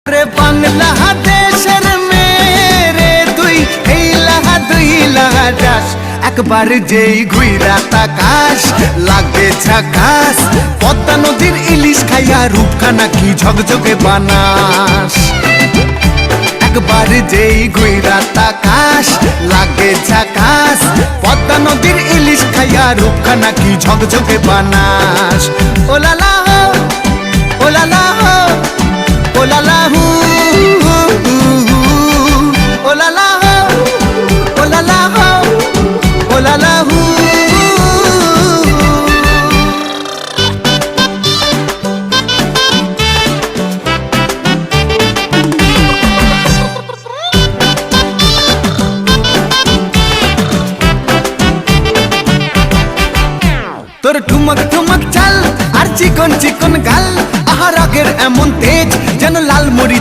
রে বাংলাদেশের মেরে তুই এই লাহা যাস একবার যেই ঘুইরা তাকাস লাগে ঝাকাস পদ্মা নদীর ইলিশ খাইয়া রূপখানা কি ঝকঝকে বানাস একবার যেই ঘুইরা তাকাস লাগে ঝাকাস পদ্মা নদীর ইলিশ খাইয়া রূপখানা কি ঝকঝকে বানাস ওলালা ওলালা ওলালা হু ওলালা ওলালা ওলালা হু তোর ঠুমক ঠুমক চাল আর চিকন চিকন গাল আহার আগের এমন তেজ যেন লাল মরিচ